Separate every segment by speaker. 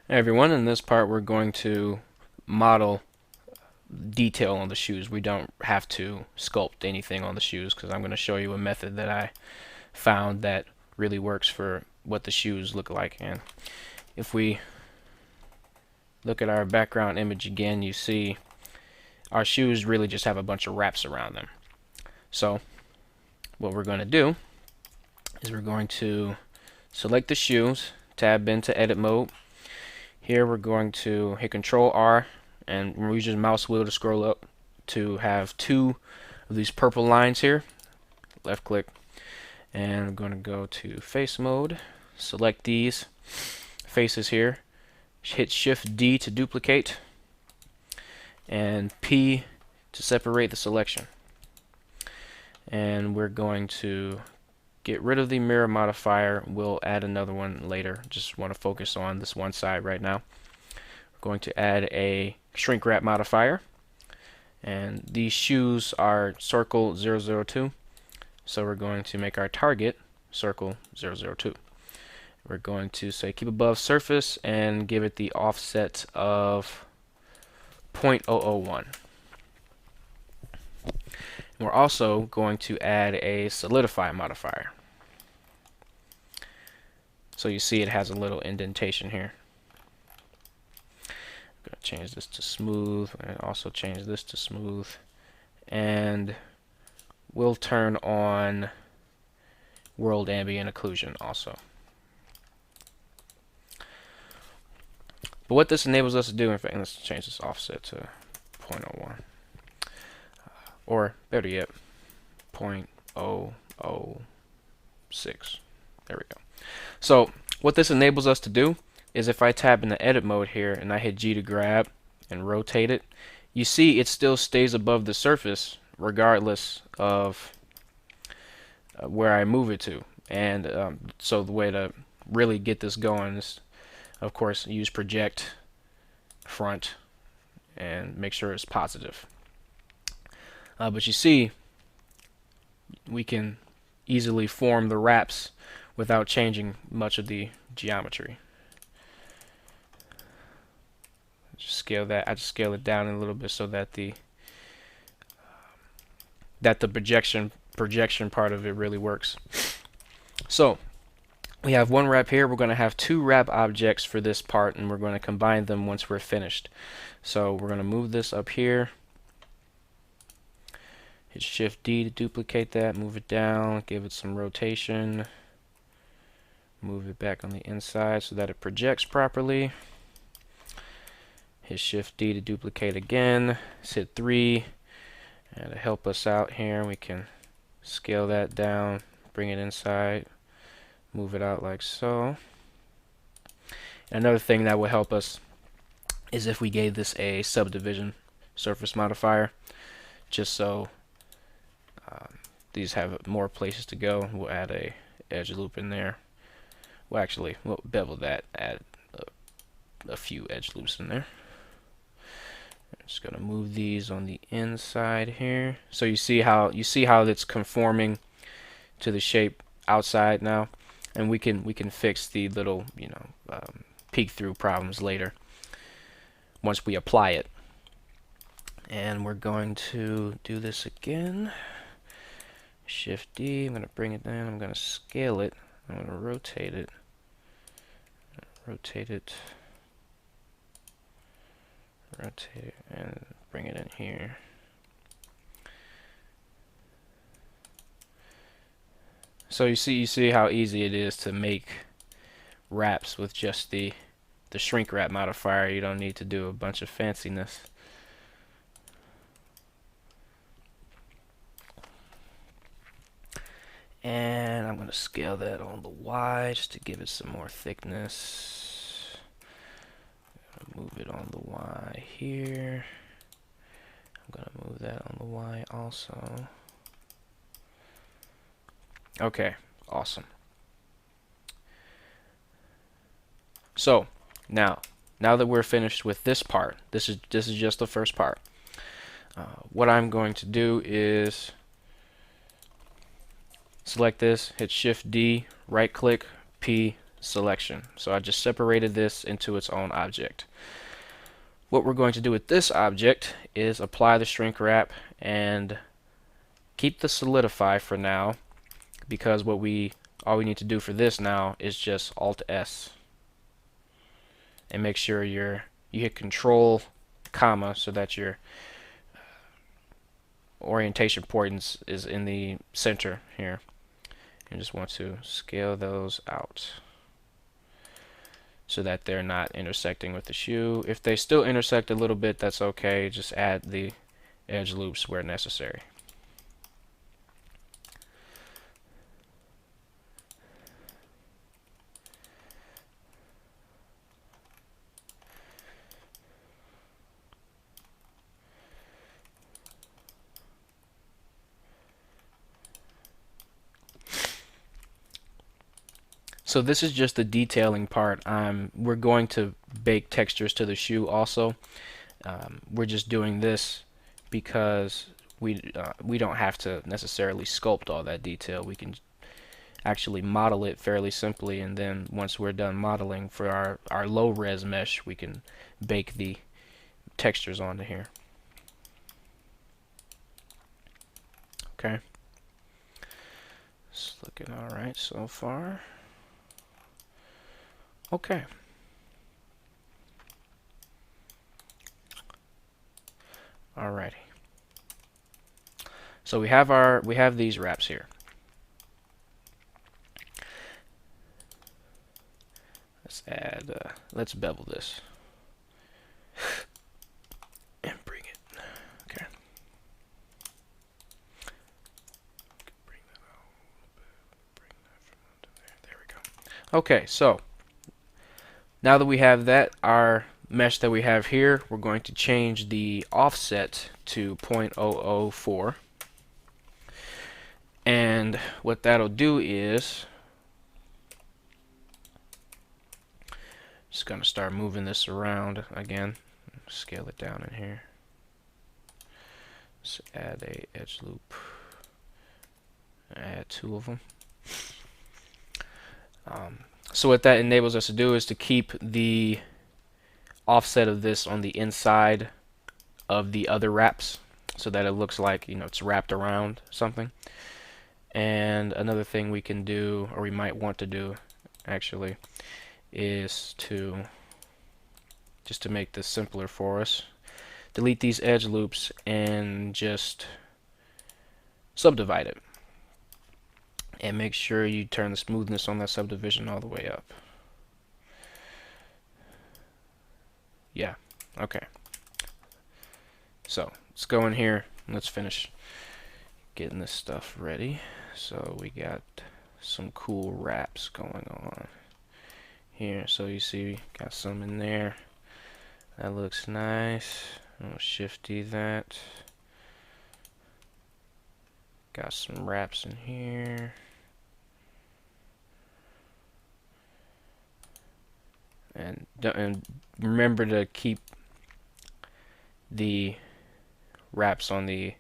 Speaker 1: Hey everyone, in this part we're going to model detail on the shoes. We don't have to sculpt anything on the shoes because I'm going to show you a method that I found that really works for what the shoes look like. And if we look at our background image again, you see our shoes really just have a bunch of wraps around them. So what we're going to do is we're going to select the shoes, tab into edit mode. Here we're going to hit Control R and we're using mouse wheel to scroll up to have two of these purple lines here. Left click, and I'm going to go to face mode, select these faces here, hit Shift D to duplicate, and P to separate the selection. And we're going to get rid of the mirror modifier. We'll add another one later. Just want to focus on this one side right now. We're going to add a shrink wrap modifier, and these shoes are circle 002, so we're going to make our target circle 002. We're going to say keep above surface and give it the offset of 0.001. We're also going to add a solidify modifier. So you see it has a little indentation here. I'm going to change this to smooth and also change this to smooth. And we'll turn on world ambient occlusion also. But what this enables us to do, in fact, let's change this offset to 0.01. Or better yet, 0.006. There we go. So what this enables us to do is if I tab in the edit mode here and I hit G to grab and rotate it, you see it still stays above the surface regardless of where I move it to. And so the way to really get this going is, of course, use project front and make sure it's positive. But you see, we can easily form the wraps without changing much of the geometry. Just scale that. I just scale it down a little bit so that the projection part of it really works. So we have one wrap here. We're going to have two wrap objects for this part, and we're going to combine them once we're finished. So we're going to move this up here. Hit Shift D to duplicate that, move it down, give it some rotation, move it back on the inside so that it projects properly. Hit Shift D to duplicate again, hit 3, and to help us out here we can scale that down, bring it inside, move it out like so. And another thing that will help us is if we gave this a subdivision surface modifier, just so these have more places to go. We'll add a edge loop in there. Well, actually, we'll bevel that, add a few edge loops in there. I'm just gonna move these on the inside here. So you see how it's conforming to the shape outside now, and we can fix the little peek through problems later once we apply it. And we're going to do this again. Shift D, I'm going to bring it down, I'm going to scale it, I'm going to rotate it, and bring it in here. So you see how easy it is to make wraps with just the shrink wrap modifier. You don't need to do a bunch of fanciness. And I'm going to scale that on the Y just to give it some more thickness. Move it on the Y here. I'm going to move that on the Y also. Okay, awesome. So now that we're finished with this part, this is just the first part. What I'm going to do is select this, hit Shift D, right click, P, selection. So I just separated this into its own object. What we're going to do with this object is apply the shrink wrap and keep the solidify for now, because all we need to do for this now is just Alt S and make sure you hit Control comma so that your orientation point is in the center here. You just want to scale those out so that they're not intersecting with the shoe. If they still intersect a little bit, that's okay. Just add the edge loops where necessary. So this is just the detailing part. We're going to bake textures to the shoe also. We're just doing this because we don't have to necessarily sculpt all that detail. We can actually model it fairly simply, and then once we're done modeling for our low res mesh, we can bake the textures onto here. Okay. It's looking alright so far. Okay. Alrighty. So we have these wraps here. Let's bevel this and bring it. Okay. Bring that out a little bit. Bring that from under there. There we go. Okay, so now that we have that, our mesh that we have here, we're going to change the offset to 0.004. And what that'll do is, just going to start moving this around again. Scale it down in here. Let's add a edge loop. Add 2 of them. So what that enables us to do is to keep the offset of this on the inside of the other wraps, so that it looks like, you know, it's wrapped around something. And another thing we can do, or we might want to do actually, is to just to make this simpler for us, delete these edge loops and just subdivide it. And make sure you turn the smoothness on that subdivision all the way up. Yeah, okay. So let's go in here and let's finish getting this stuff ready. So we got some cool wraps going on here. So you see, got some in there. That looks nice. I'll shifty that. Got some wraps in here. And remember to keep the wraps on the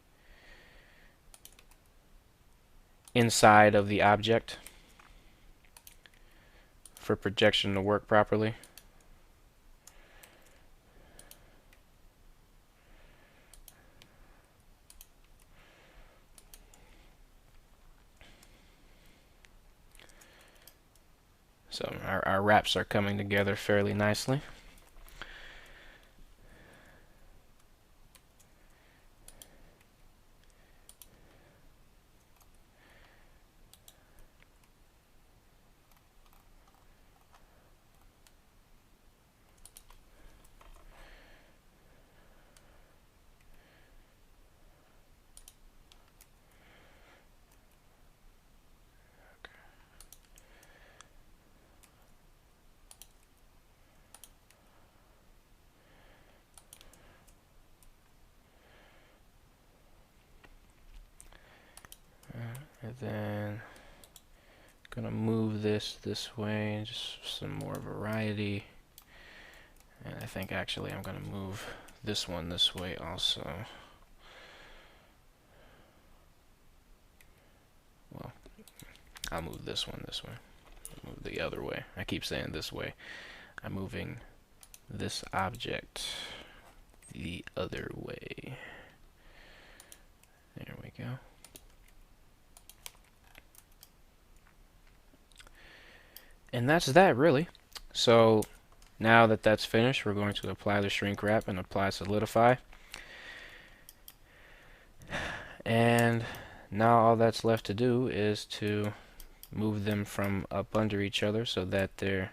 Speaker 1: inside of the object for projection to work properly. So our wraps are coming together fairly nicely. And then gonna move this way, just some more variety. And I think actually I'm gonna move this one this way also. Well, I'll move this one this way. move the other way. I keep saying this way. I'm moving this object the other way. There we go. And that's that, really. So now that that's finished, we're going to apply the shrink wrap and apply solidify. And now all that's left to do is to move them from up under each other so that they're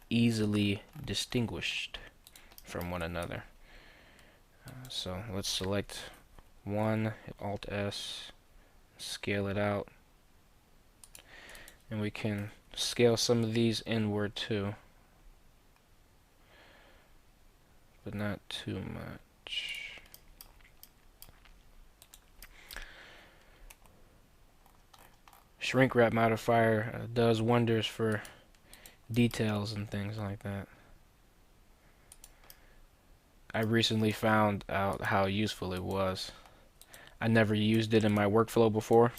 Speaker 1: easily distinguished from one another. So let's select one, hit Alt S, scale it out, and we can scale some of these inward too, but not too much. Shrink wrap modifier does wonders for details and things like that. I recently found out how useful it was. I never used it in my workflow before,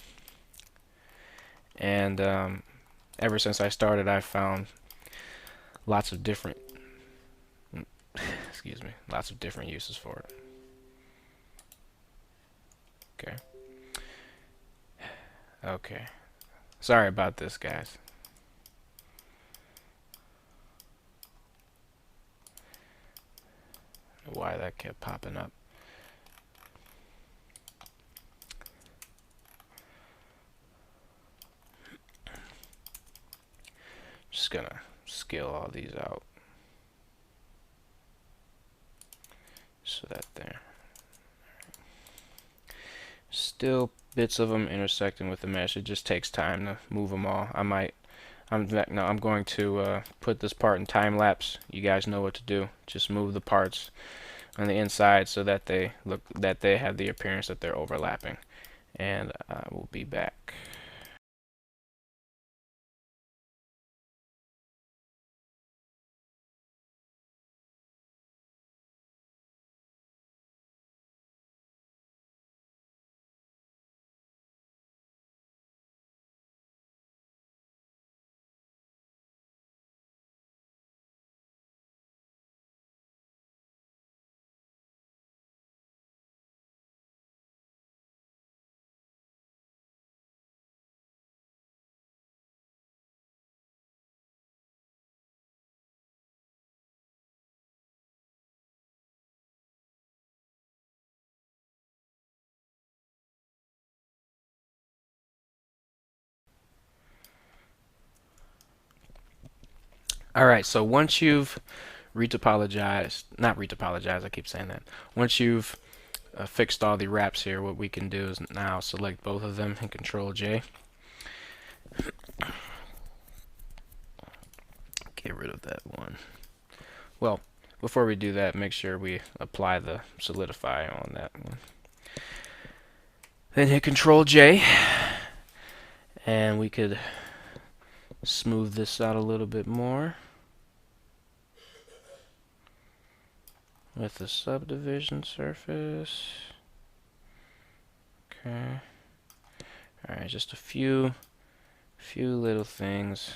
Speaker 1: and ever since I started, I've found lots of different lots of different uses for it. Okay. Sorry about this, guys. Why that kept popping up. Just gonna scale all these out so that they're still bits of them intersecting with the mesh. It just takes time to move them all. I'm going to put this part in time lapse. You guys know what to do. Just move the parts on the inside so that they have the appearance that they're overlapping. And I will be back. Alright, so once you've retopologized, I keep saying that. Once you've fixed all the wraps here, what we can do is now select both of them and Control J. Get rid of that one. Well, before we do that, make sure we apply the solidify on that one. Then hit Control J, and we could smooth this out a little bit more with the subdivision surface. Okay. Alright, just a few little things.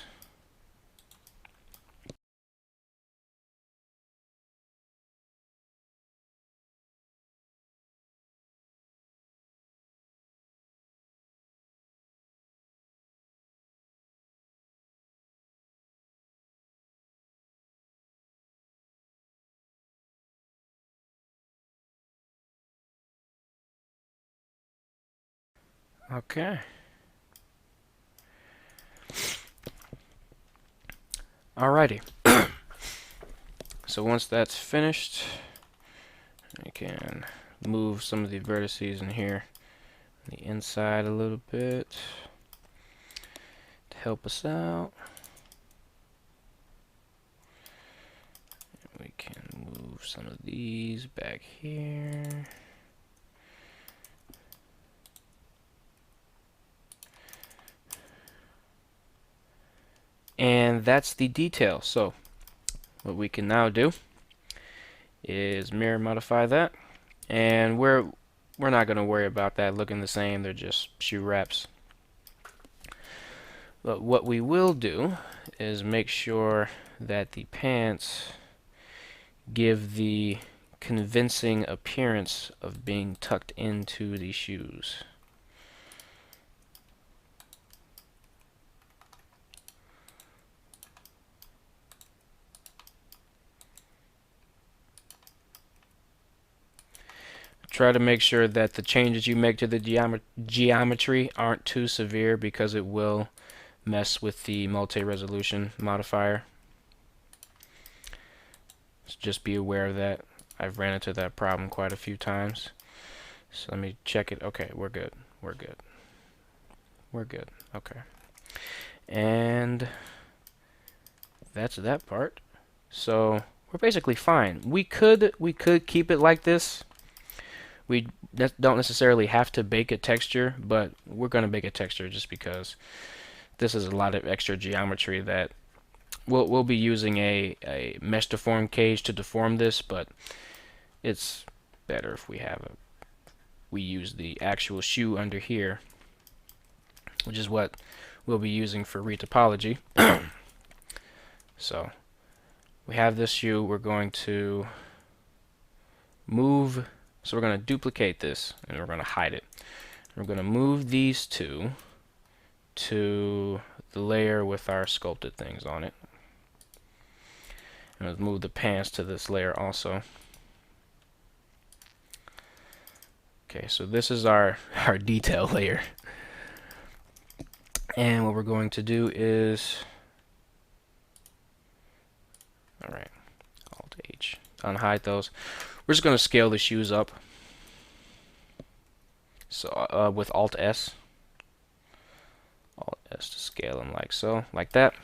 Speaker 1: Okay. Alrighty. So once that's finished, I can move some of the vertices in here on the inside a little bit to help us out. We can move some of these back here. And that's the detail. So what we can now do is mirror modify that, and we're not going to worry about that looking the same. They're just shoe wraps. But what we will do is make sure that the pants give the convincing appearance of being tucked into the shoes. Try to make sure that the changes you make to the geometry aren't too severe, because it will mess with the multi-resolution modifier. So just be aware of that. I've ran into that problem quite a few times. So let me check it. Okay, we're good. We're good. We're good. Okay. And that's that part. So we're basically fine. We could keep it like this. We don't necessarily have to bake a texture, but we're going to bake a texture just because this is a lot of extra geometry that we'll be using a mesh deform cage to deform this, but it's better if we use the actual shoe under here, which is what we'll be using for retopology. So we have this shoe. We're going to move. So we're going to duplicate this, and we're going to hide it. We're going to move these two to the layer with our sculpted things on it. And let's move the pants to this layer also. Okay, so this is our detail layer. And what we're going to do is, alright, Alt H, unhide those. We're just going to scale the shoes up. So with Alt S. Alt S to scale them like so, like that.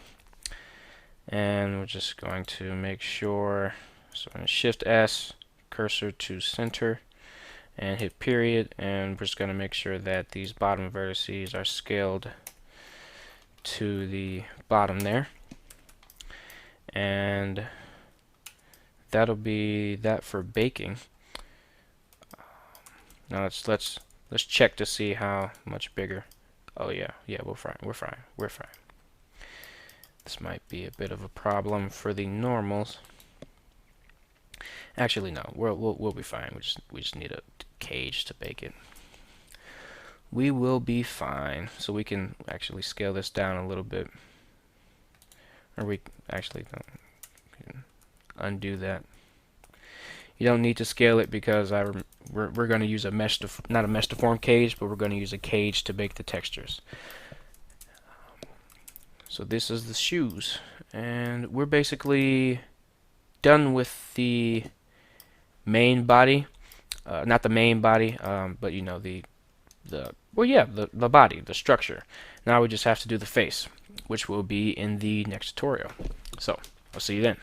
Speaker 1: And we're just going to make sure, so I'm going to Shift S, cursor to center, and hit period, and we're just going to make sure that these bottom vertices are scaled to the bottom there. And that'll be that for baking. Now let's check to see how much bigger. Oh yeah, we're fine. This might be a bit of a problem for the normals. Actually, no, we'll be fine. We just need a cage to bake it. We will be fine. So we can actually scale this down a little bit, or we actually don't. Undo that. You don't need to scale it because we're going to use a mesh, not a mesh deform cage, but we're going to use a cage to bake the textures. So this is the shoes, and we're basically done with the main body. Not the main body, but you know the body, the structure. Now we just have to do the face, which will be in the next tutorial. So I'll see you then.